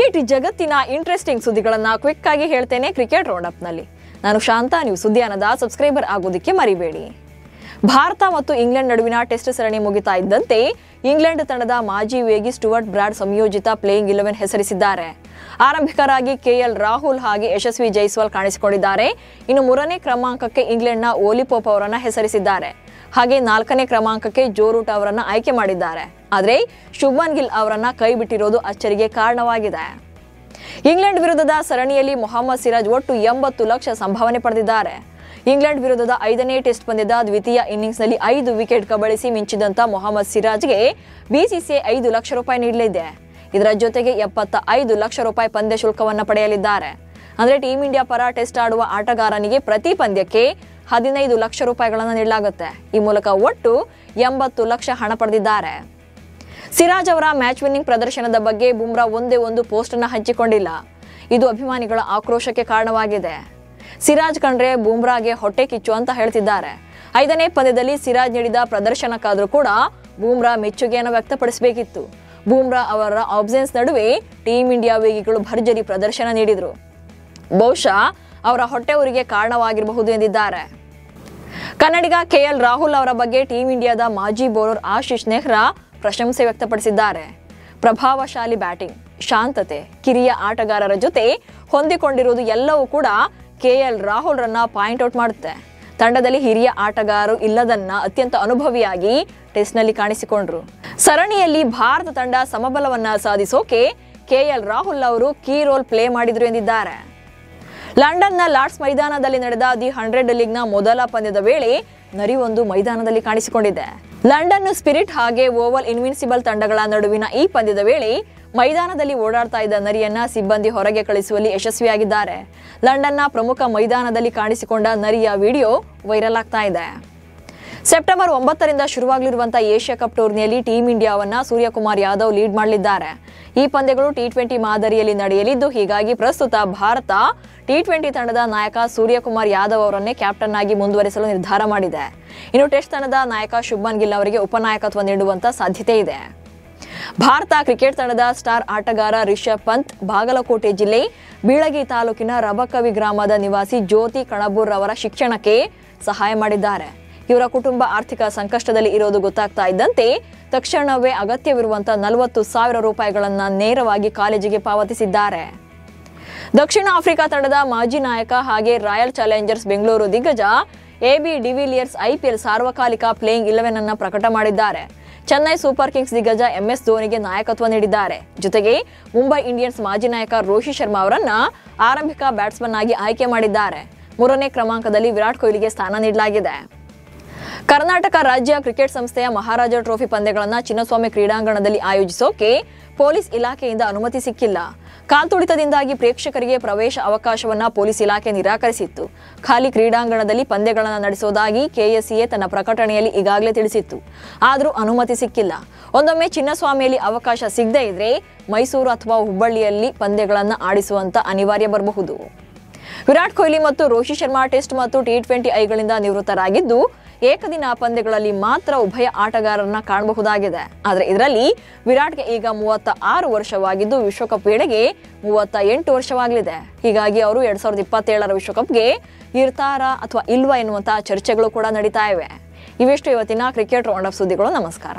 Cricket ಜಗತ್ತಿನ interesting ಸುದ್ದಿಗಳನ್ನು quick ಆಗಿ ಹೇಳ್ತೇನೆ ಕ್ರಿಕೆಟ್ ರೌಂಡ್ ಅಪ್ ನಲ್ಲಿ. ನಾನು ಶಾಂತಾ. ನೀವು ಸುದ್ದಿಯಾನದ ಸಬ್ಸ್ಕ್ರೈಬರ್ ಆಗೋದಕ್ಕೆ ಮರಿಬೇಡಿ. ಭಾರತ ಮತ್ತು ಇಂಗ್ಲೆಂಡ್ ನಡುವಿನ ಟೆಸ್ಟ್ ಸರಣಿ ಮುಗಿತಾ ಇದ್ದಂತೆ ಇಂಗ್ಲೆಂಡ್ ತಂಡದ ಮಾಜಿ ವೇಗಿ ಸ್ಟುವರ್ಟ್ ಬ್ರಾಡ್ ಸಂಯೋಜಿತ ಪ್ಲೇಯಿಂಗ್ 11 ಹೆಸರಿಸಿದ್ದಾರೆ. ಆರಂಭಿಕರಾಗಿ ಕೆಎಲ್ ರಾಹುಲ್ ಹಾಗೆ ಯಶಸ್ವಿ ಜೈಸ್ವಾಲ್ ಕಾಣಿಸಿಕೊಂಡಿದ್ದಾರೆ. ಇನ್ನು 3ನೇ ಕ್ರಮಾಂಕಕ್ಕೆ ಇಂಗ್ಲೆಂಡ್ನ ಓಲಿ ಪೋಪ್ ಅವರನ್ನ ಹೆಸರಿಸಿದ್ದಾರೆ. ಹಾಗೆ 4ನೇ ಕ್ರಮಾಂಕಕ್ಕೆ ಜೋ ರೂಟ್ ಅವರನ್ನ ಆಯ್ಕೆ ಮಾಡಿದ್ದಾರೆ. ಆದರೆ ಶುಭ್ಮನ್ ಗಿಲ್ ಅವರನ್ನ ಕೈ ಬಿಟ್ಟಿರೋದು ಅಚ್ಚರಿಗೆ ಕಾರಣವಾಗಿದೆ. ಇಂಗ್ಲೆಂಡ್ ವಿರುದ್ಧದ ಸರಣಿಯಲ್ಲಿ ಮೊಹಮ್ಮದ್ ಸಿರಾಜ್ ಒಟ್ಟು 80 ಲಕ್ಷ ಸಂಭಾವನೆ ಪಡೆದಿದ್ದಾರೆ. ಇಂಗ್ಲೆಂಡ್ ವಿರುದ್ಧದ 5ನೇ ಟೆಸ್ಟ್ ಪಂದ್ಯದ ದ್ವಿತೀಯ ಇನ್ನಿಂಗ್ಸ್ನಲ್ಲಿ 5 ವಿಕೆಟ್ ಕಬಳಿಸಿ ಮಿಂಚಿದಂತ ಮೊಹಮ್ಮದ್ ಸಿರಾಜ್ಗೆ ಬಿಸಿಸಿಐ 5 ಲಕ್ಷ ರೂಪಾಯಿ ನೀಡಲಿದೆ. ಇದರ ಜೊತೆಗೆ 75 ಲಕ್ಷ ರೂಪಾಯಿ ಪಂದ್ಯ ಶುಲ್ಕವನ್ನು ಪಡೆಯಲಿದ್ದಾರೆ. ಅಂದ್ರೆ ಟೀಂ ಇಂಡಿಯಾ ಪರ ಟೆಸ್ಟ್ ಆಡುವ ಆಟಗಾರನಿಗೆ ಪ್ರತಿ ಪಂದ್ಯಕ್ಕೆ 15 ಲಕ್ಷ ರೂಪಾಯಿಗಳನ್ನು ನೀಡಲಾಗುತ್ತೆ. ಈ ಮೂಲಕ ಒಟ್ಟು 80 ಲಕ್ಷ ಹಣ ಪಡೆದಿದ್ದಾರೆ. ಸಿರಾಜ್ ಅವರ ಮ್ಯಾಚ್ ವಿನ್ನಿಂಗ್ ಪ್ರದರ್ಶನದ ಬಗ್ಗೆ ಬುಮ್ರಾ ಒಂದೇ ಒಂದು ಪೋಸ್ಟ್ ಅನ್ನು ಹಂಚಿಕೊಂಡಿಲ್ಲ. ಇದು ಅಭಿಮಾನಿಗಳ ಆಕ್ರೋಶಕ್ಕೆ ಕಾರಣವಾಗಿದೆ. ಸಿರಾಜ್ ಕಂಡ್ರೆ ಬುಮ್ರಾಗೆ ಹೊಟ್ಟೆ ಕಿಚ್ಚು ಅಂತ ಹೇಳ್ತಿದ್ದಾರೆ. 5ನೇ ಪಂದ್ಯದಲ್ಲಿ ಸಿರಾಜ್ ನೀಡಿದ ಪ್ರದರ್ಶನಕ್ಕಾದ್ರೂ ಕೂಡ ಬುಮ್ರಾ ಮೆಚ್ಚುಗೆಯನ್ನು ವ್ಯಕ್ತಪಡಿಸಬೇಕಿತ್ತು. ಬುಮ್ರಾ ಅವರ ಆಬ್ಸೆನ್ಸ್ ನಡುವೆ ಟೀಂ ಇಂಡಿಯಾ ವೇಗಿಗಳು ಭರ್ಜರಿ ಪ್ರದರ್ಶನ ನೀಡಿದ್ರು. ಬಹುಶಃ ಅವರ ಹೊಟ್ಟೆ ಊರಿಗೆ ಕಾರಣವಾಗಿರಬಹುದು ಎಂದಿದ್ದಾರೆ. ಕನ್ನಡಿಗ ಕೆಎಲ್ ರಾಹುಲ್ ಅವರ ಬಗ್ಗೆ ಟೀಂ ಇಂಡಿಯಾದ ಮಾಜಿ ಬೌಲರ್ ಆಶೀಶ್ ನೆಹ್ರಾ ಪ್ರಶಂಸೆ ವ್ಯಕ್ತಪಡಿಸಿದ್ದಾರೆ. ಪ್ರಭಾವಶಾಲಿ ಬ್ಯಾಟಿಂಗ್, ಶಾಂತತೆ, ಕಿರಿಯ ಆಟಗಾರರ ಜೊತೆ ಹೊಂದಿಕೊಂಡಿರುವುದು ಎಲ್ಲವೂ ಕೂಡ ಕೆಎಲ್ ರಾಹುಲ್ ರನ್ನ ಪಾಯಿಂಟ್ ಔಟ್ ಮಾಡುತ್ತೆ. ತಂಡದಲ್ಲಿ ಹಿರಿಯ ಆಟಗಾರರು ಇಲ್ಲದನ್ನ ಅತ್ಯಂತ ಅನುಭವಿಯಾಗಿ ಟೆಸ್ಟ್ನಲ್ಲಿ ಕಾಣಿಸಿಕೊಂಡ್ರು. ಸರಣಿಯಲ್ಲಿ ಭಾರತ ತಂಡ ಸಮಬಲವನ್ನ ಸಾಧಿಸೋಕೆ ಕೆಎಲ್ ರಾಹುಲ್ ಅವರು ಕೀ ರೋಲ್ ಪ್ಲೇ ಮಾಡಿದ್ರು ಎಂದಿದ್ದಾರೆ. ಲಂಡನ್ನ ಲಾರ್ಡ್ಸ್ ಮೈದಾನದಲ್ಲಿ ನಡೆದ ದಿ 100 ಲೀಗ್ನ ಮೊದಲ ಪಂದ್ಯದ ವೇಳೆ ನರಿಯೊಂದು ಮೈದಾನದಲ್ಲಿ ಕಾಣಿಸಿಕೊಂಡಿದೆ. ಲಂಡನ್ ಸ್ಪಿರಿಟ್ ಹಾಗೆ ಓವಲ್ ಇನ್ವಿನ್ಸಿಬಲ್ ತಂಡಗಳ ನಡುವಿನ ಈ ಪಂದ್ಯದ ವೇಳೆ ಮೈದಾನದಲ್ಲಿ ಓಡಾಡ್ತಾ ಇದ್ದ ನರಿಯನ್ನ ಸಿಬ್ಬಂದಿ ಹೊರಗೆ ಕಳಿಸುವಲ್ಲಿ ಯಶಸ್ವಿಯಾಗಿದ್ದಾರೆ. ಲಂಡನ್ನ ಪ್ರಮುಖ ಮೈದಾನದಲ್ಲಿ ಕಾಣಿಸಿಕೊಂಡ ನರಿಯ ವಿಡಿಯೋ ವೈರಲ್ ಆಗ್ತಾ ಇದೆ. ಸೆಪ್ಟೆಂಬರ್ 9ರಿಂದ ಶುರುವಾಗಲಿರುವಂತಹ ಏಷ್ಯಾ ಕಪ್ ಟೂರ್ನಿಯಲ್ಲಿ ಟೀಂ ಇಂಡಿಯಾವನ್ನ ಸೂರ್ಯಕುಮಾರ್ ಯಾದವ್ ಲೀಡ್ ಮಾಡಲಿದ್ದಾರೆ. ಈ ಪಂದ್ಯಗಳು ಟಿ20 ಮಾದರಿಯಲ್ಲಿ ನಡೆಯಲಿದ್ದು, ಹೀಗಾಗಿ ಪ್ರಸ್ತುತ ಭಾರತ ಟಿ20 ತಂಡದ ನಾಯಕ ಸೂರ್ಯಕುಮಾರ್ ಯಾದವ್ ಅವರನ್ನೇ ಕ್ಯಾಪ್ಟನ್ ಆಗಿ ಮುಂದುವರಿಸಲು ನಿರ್ಧಾರ ಮಾಡಿದೆ. ಇನ್ನು ಟೆಸ್ಟ್ ತಂಡದ ನಾಯಕ ಶುಭ್ಮನ್ ಗಿಲ್ ಅವರಿಗೆ ಉಪನಾಯಕತ್ವ ನೀಡುವಂತ ಸಾಧ್ಯತೆ ಇದೆ. ಭಾರತ ಕ್ರಿಕೆಟ್ ತಂಡದ ಸ್ಟಾರ್ ಆಟಗಾರ ರಿಷಬ್ ಪಂತ್ ಬಾಗಲಕೋಟೆ ಜಿಲ್ಲೆ ಬೀಳಗಿ ತಾಲೂಕಿನ ರಬಕವಿ ಗ್ರಾಮದ ನಿವಾಸಿ ಜ್ಯೋತಿ ಕಣಬೂರ್ ಅವರ ಶಿಕ್ಷಣಕ್ಕೆ ಸಹಾಯ ಮಾಡಿದ್ದಾರೆ. ಇವರ ಕುಟುಂಬ ಆರ್ಥಿಕ ಸಂಕಷ್ಟದಲ್ಲಿ ಇರೋದು ಗೊತ್ತಾಗ್ತಾ ಇದ್ದಂತೆ ತಕ್ಷಣವೇ ಅಗತ್ಯವಿರುವಂತಹ 40,000 ರೂಪಾಯಿಗಳನ್ನ ನೇರವಾಗಿ ಕಾಲೇಜಿಗೆ ಪಾವತಿಸಿದ್ದಾರೆ. ದಕ್ಷಿಣ ಆಫ್ರಿಕಾ ತಂಡದ ಮಾಜಿ ನಾಯಕ ಹಾಗೆ ರಾಯಲ್ ಚಾಲೆಂಜರ್ಸ್ ಬೆಂಗಳೂರು ದಿಗ್ಗಜ ಎಬಿ ಡಿವಿಲಿಯರ್ಸ್ ಐಪಿಎಲ್ ಸಾರ್ವಕಾಲಿಕ ಪ್ಲೇಯಿಂಗ್ 11 ಅನ್ನ ಪ್ರಕಟ ಮಾಡಿದ್ದಾರೆ. ಚೆನ್ನೈ ಸೂಪರ್ ಕಿಂಗ್ಸ್ ದಿಗ್ಗಜ MS ಧೋನಿಗೆ ನಾಯಕತ್ವ ನೀಡಿದ್ದಾರೆ. ಜೊತೆಗೆ ಮುಂಬೈ ಇಂಡಿಯನ್ಸ್ ಮಾಜಿ ನಾಯಕ ರೋಹಿತ್ ಶರ್ಮಾ ಅವರನ್ನ ಆರಂಭಿಕ ಬ್ಯಾಟ್ಸ್ಮನ್ ಆಗಿ ಆಯ್ಕೆ ಮಾಡಿದ್ದಾರೆ. 3ನೇ ಕ್ರಮಾಂಕದಲ್ಲಿ ವಿರಾಟ್ ಕೊಹ್ಲಿಗೆ ಸ್ಥಾನ ನೀಡಲಾಗಿದೆ. ಕರ್ನಾಟಕ ರಾಜ್ಯ ಕ್ರಿಕೆಟ್ ಸಂಸ್ಥೆಯ ಮಹಾರಾಜ ಟ್ರೋಫಿ ಪಂದ್ಯಗಳನ್ನು ಚಿನ್ನಸ್ವಾಮಿ ಕ್ರೀಡಾಂಗಣದಲ್ಲಿ ಆಯೋಜಿಸೋಕೆ ಪೊಲೀಸ್ ಇಲಾಖೆಯಿಂದ ಅನುಮತಿ ಸಿಕ್ಕಿಲ್ಲ. ಕಾಲ್ತುಳಿತದಿಂದಾಗಿ ಪ್ರೇಕ್ಷಕರಿಗೆ ಪ್ರವೇಶ ಅವಕಾಶವನ್ನ ಪೊಲೀಸ್ ಇಲಾಖೆ ನಿರಾಕರಿಸಿತ್ತು. ಖಾಲಿ ಕ್ರೀಡಾಂಗಣದಲ್ಲಿ ಪಂದ್ಯಗಳನ್ನು ನಡೆಸೋದಾಗಿ ಕೆಎಸ್ಸಿಎ ತನ್ನ ಪ್ರಕಟಣೆಯಲ್ಲಿ ಈಗಾಗಲೇ ತಿಳಿಸಿತ್ತು. ಆದರೂ ಅನುಮತಿ ಸಿಕ್ಕಿಲ್ಲ. ಒಂದೊಮ್ಮೆ ಚಿನ್ನಸ್ವಾಮಿಯಲ್ಲಿ ಅವಕಾಶ ಸಿಗದೇ ಇದ್ರೆ ಮೈಸೂರು ಅಥವಾ ಹುಬ್ಬಳ್ಳಿಯಲ್ಲಿ ಪಂದ್ಯಗಳನ್ನು ಆಡಿಸುವಂತ ಅನಿವಾರ್ಯ ಬರಬಹುದು. ವಿರಾಟ್ ಕೊಹ್ಲಿ ಮತ್ತು ರೋಹಿತ್ ಶರ್ಮಾ ಟೆಸ್ಟ್ ಮತ್ತು ಟಿ20 ಐಗಳಿಂದ ನಿವೃತ್ತರಾಗಿದ್ದು, ಏಕದಿನ ಪಂದ್ಯಗಳಲ್ಲಿ ಮಾತ್ರ ಉಭಯ ಆಟಗಾರರನ್ನ ಕಾಣಬಹುದಾಗಿದೆ. ಆದರೆ ಇದರಲ್ಲಿ ವಿರಾಟ್ಗೆ ಈಗ 36 ವರ್ಷವಾಗಿದ್ದು, ವಿಶ್ವಕಪ್ ವೇಳೆಗೆ 38 ವರ್ಷವಾಗಲಿದೆ. ಹೀಗಾಗಿ ಅವರು 2027ರ ವಿಶ್ವಕಪ್ಗೆ ಇರ್ತಾರಾ ಅಥವಾ ಇಲ್ವಾ ಎನ್ನುವಂತಹ ಚರ್ಚೆಗಳು ಕೂಡ ನಡೀತಾ ಇವೆ. ಇವೆಷ್ಟು ಇವತ್ತಿನ ಕ್ರಿಕೆಟ್ ರೌಂಡ್ ಅಪ್ ಸುದ್ದಿಗಳು. ನಮಸ್ಕಾರ.